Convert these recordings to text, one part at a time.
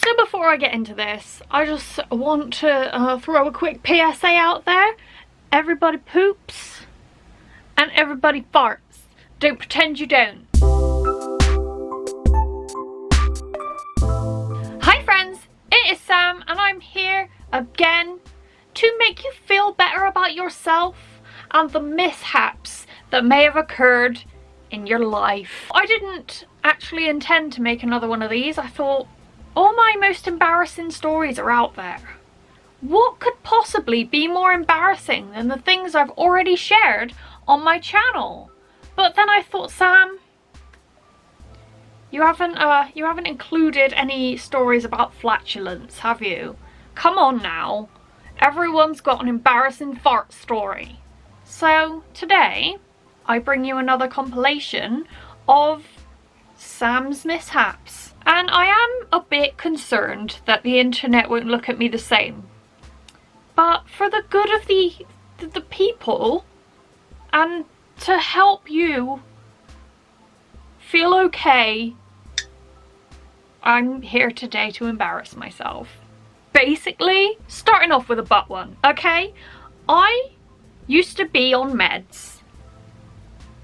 So before I get into this, I just want to throw a quick PSA out there. Everybody poops and everybody farts. Don't pretend you don't. Hi friends, it is Sam and I'm here again to make you feel better about yourself and the mishaps that may have occurred in your life. I didn't actually intend to make another one of these. I thought, all my most embarrassing stories are out there. What could possibly be more embarrassing than the things I've already shared on my channel? But then I thought, Sam, you haven't included any stories about flatulence, have you? Come on now. Everyone's got an embarrassing fart story. So today, I bring you another compilation of Sam's mishaps. And I am a bit concerned that the internet won't look at me the same. But for the good of the people, and to help you feel okay, I'm here today to embarrass myself. Basically, starting off with a butt one, okay? I used to be on meds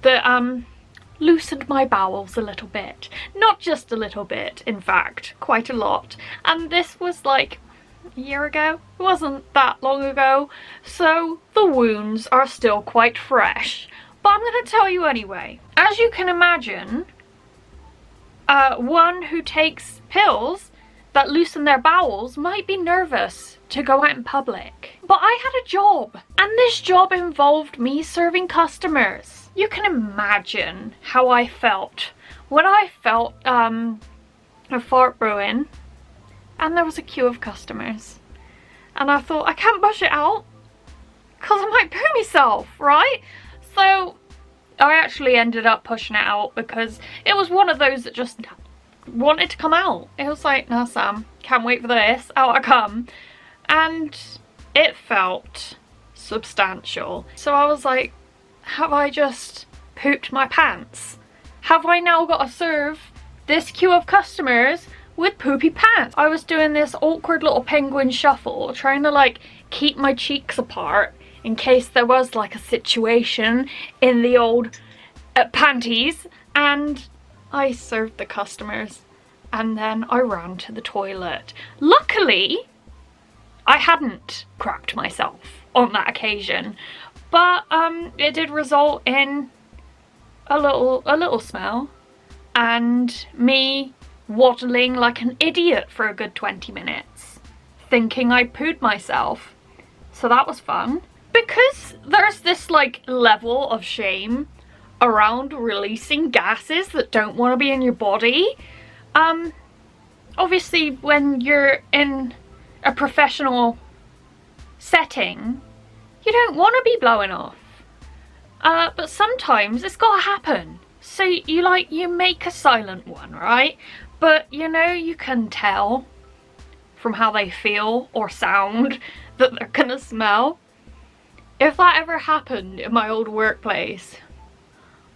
that loosened my bowels a little bit. Not just a little bit, in fact, quite a lot. And this was like a year ago. It wasn't that long ago, so the wounds are still quite fresh. But I'm going to tell you anyway. As you can imagine, one who takes pills that loosen their bowels might be nervous to go out in public. But I had a job, and this job involved me serving customers. You can imagine how I felt when I felt a fart brewing and there was a queue of customers. And I thought, I can't push it out because I might poo myself, right? So I actually ended up pushing it out because it was one of those that just wanted to come out. It was like, nah Sam, can't wait for this, out I come. And it felt substantial. So I was like, have I just pooped my pants? Have I now got to serve this queue of customers with poopy pants? I was doing this awkward little penguin shuffle, trying to like keep my cheeks apart in case there was like a situation in the old panties, and I served the customers and then I ran to the toilet. Luckily, I hadn't crapped myself on that occasion. But it did result in a little smell and me waddling like an idiot for a good 20 minutes, thinking I pooed myself. So that was fun. Because there's this like level of shame around releasing gases that don't want to be in your body. Obviously when you're in a professional setting, you don't want to be blowing off. But sometimes it's gotta happen. So you make a silent one, right? But you know, you can tell from how they feel or sound that they're gonna smell. If that ever happened in my old workplace,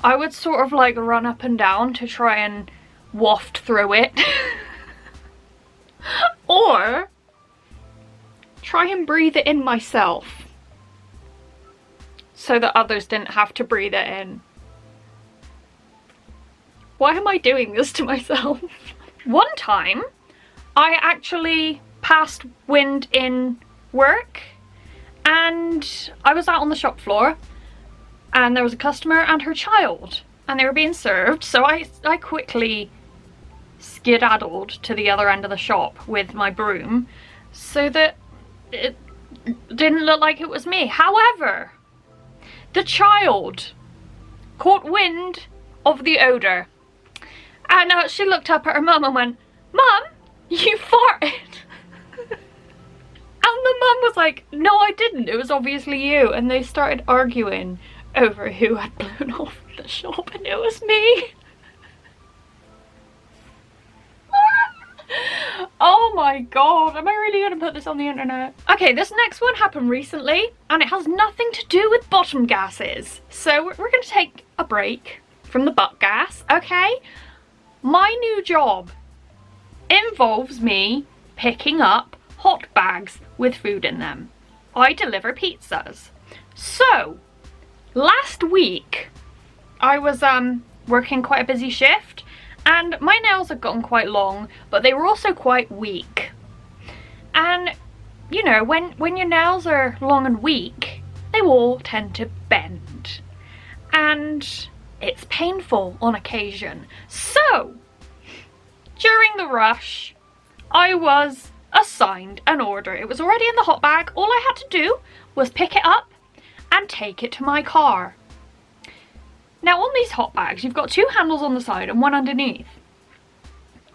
I would sort of like run up and down to try and waft through it. Or try and breathe it in myself, so that others didn't have to breathe it in. Why am I doing this to myself? One time, I actually passed wind in work and I was out on the shop floor and there was a customer and her child and they were being served, so I quickly skedaddled to the other end of the shop with my broom so that it didn't look like it was me. However, the child caught wind of the odour and she looked up at her mum and went, "Mum, you farted." And the mum was like, "No, I didn't, it was obviously you." And they started arguing over who had blown off the shop, and it was me. Oh my god, am I really gonna put this on the internet? Okay, this next one happened recently and it has nothing to do with bottom gases. So we're gonna take a break from the butt gas, okay? My new job involves me picking up hot bags with food in them. I deliver pizzas. So, last week, I was working quite a busy shift, and my nails had gotten quite long, but they were also quite weak. And, you know, when your nails are long and weak, they all tend to bend. And it's painful on occasion. So, during the rush, I was assigned an order. It was already in the hot bag. All I had to do was pick it up and take it to my car. Now on these hot bags, you've got two handles on the side and one underneath.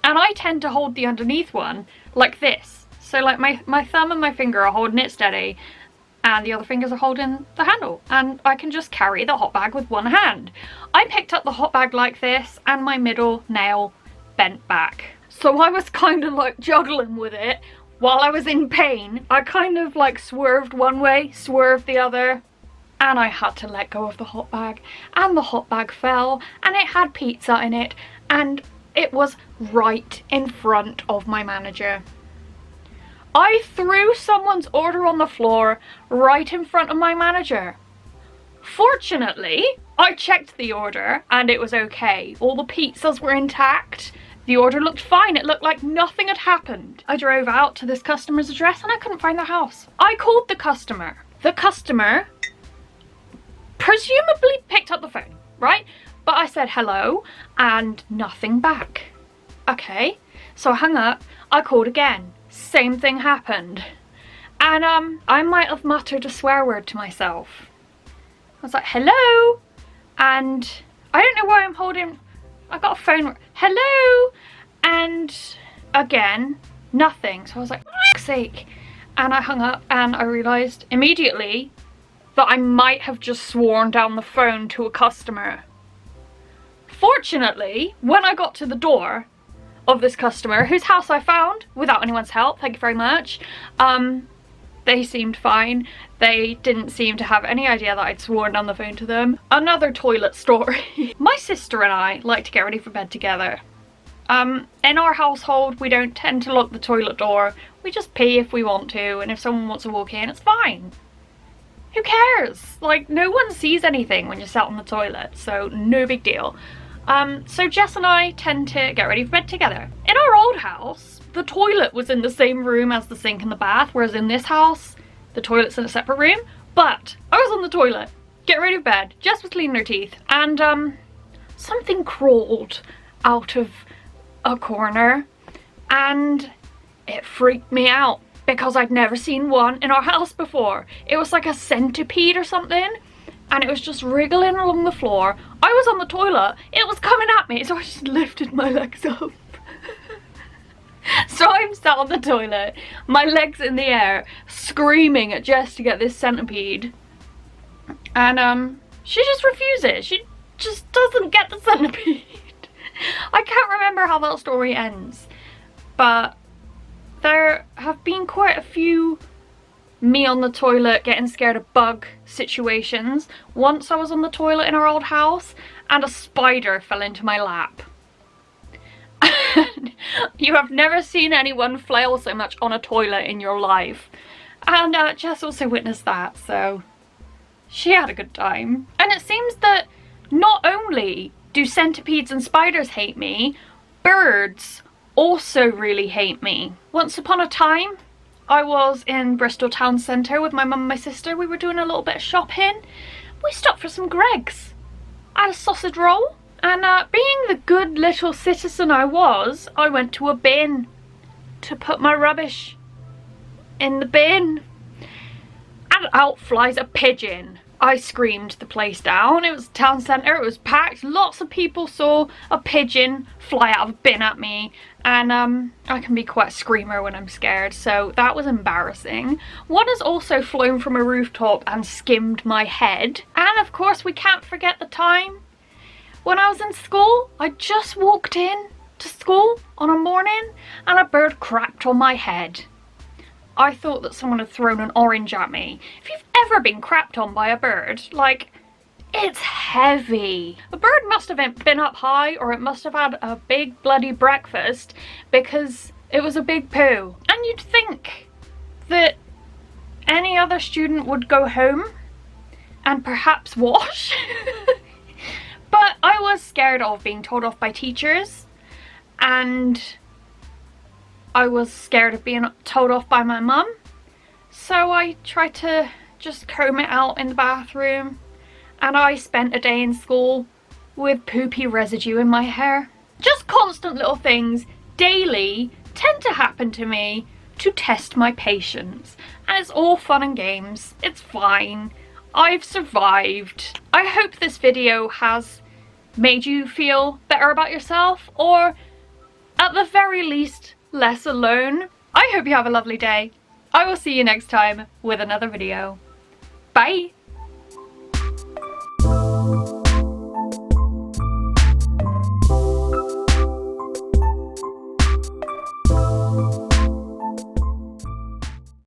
And I tend to hold the underneath one like this. So like my thumb and my finger are holding it steady and the other fingers are holding the handle. And I can just carry the hot bag with one hand. I picked up the hot bag like this and my middle nail bent back. So I was kind of like juggling with it while I was in pain. I kind of like swerved one way, swerved the other, and I had to let go of the hot bag, and the hot bag fell, and it had pizza in it, and it was right in front of my manager. I threw someone's order on the floor right in front of my manager. Fortunately, I checked the order and it was okay. All the pizzas were intact. The order looked fine. It looked like nothing had happened. I drove out to this customer's address and I couldn't find their house. I called the customer. The customer presumably picked up the phone, right? But I said hello and nothing back. Okay, so I hung up. I called again. Same thing happened. And I might have muttered a swear word to myself. I was like, hello? And I don't know why I'm holding... I got a phone, hello, and again, nothing. So I was like, for fuck's sake. And I hung up and I realised immediately that I might have just sworn down the phone to a customer. Fortunately, when I got to the door of this customer, whose house I found without anyone's help, thank you very much, they seemed fine. They didn't seem to have any idea that I'd sworn down the phone to them. Another toilet story. My sister and I like to get ready for bed together. In our household, we don't tend to lock the toilet door. We just pee if we want to, and if someone wants to walk in, it's fine. Who cares? Like, no one sees anything when you're sat on the toilet, so no big deal. So Jess and I tend to get ready for bed together. In our old house, the toilet was in the same room as the sink and the bath, whereas in this house, the toilet's in a separate room. But I was on the toilet, getting ready for bed. Jess was cleaning her teeth, and something crawled out of a corner, and it freaked me out because I'd never seen one in our house before. It was like a centipede or something, and it was just wriggling along the floor. I was on the toilet, it was coming at me, so I just lifted my legs up. So I'm sat on the toilet, my legs in the air, screaming at Jess to get this centipede. And she just refuses. She just doesn't get the centipede. I can't remember how that story ends, but there have been quite a few me on the toilet getting scared of bug situations. Once I was on the toilet in our old house and a spider fell into my lap. You have never seen anyone flail so much on a toilet in your life. And Jess also witnessed that, so she had a good time. And it seems that not only do centipedes and spiders hate me, birds also really hate me. Once upon a time, I was in Bristol town centre with my mum and my sister. We were doing a little bit of shopping. We stopped for some Greggs. I had a sausage roll. And being the good little citizen I was, I went to a bin to put my rubbish in the bin. And out flies a pigeon. I screamed the place down. It was town centre, it was packed. Lots of people saw a pigeon fly out of a bin at me. And I can be quite a screamer when I'm scared, so that was embarrassing. One has also flown from a rooftop and skimmed my head. And of course we can't forget the time when I was in school. I just walked in to school on a morning and a bird crapped on my head. I thought that someone had thrown an orange at me. If you've ever been crapped on by a bird, like, It's heavy. The bird must have been up high, or it must have had a big bloody breakfast, because it was a big poo. And you'd think that any other student would go home and perhaps wash. But I was scared of being told off by teachers, and I was scared of being told off by my mum. So I tried to just comb it out in the bathroom, and I spent a day in school with poopy residue in my hair. Just constant little things daily tend to happen to me to test my patience, and it's all fun and games. It's fine. I've survived. I hope this video has made you feel better about yourself, or at the very least less alone. I hope you have a lovely day. I will see you next time with another video. Bye!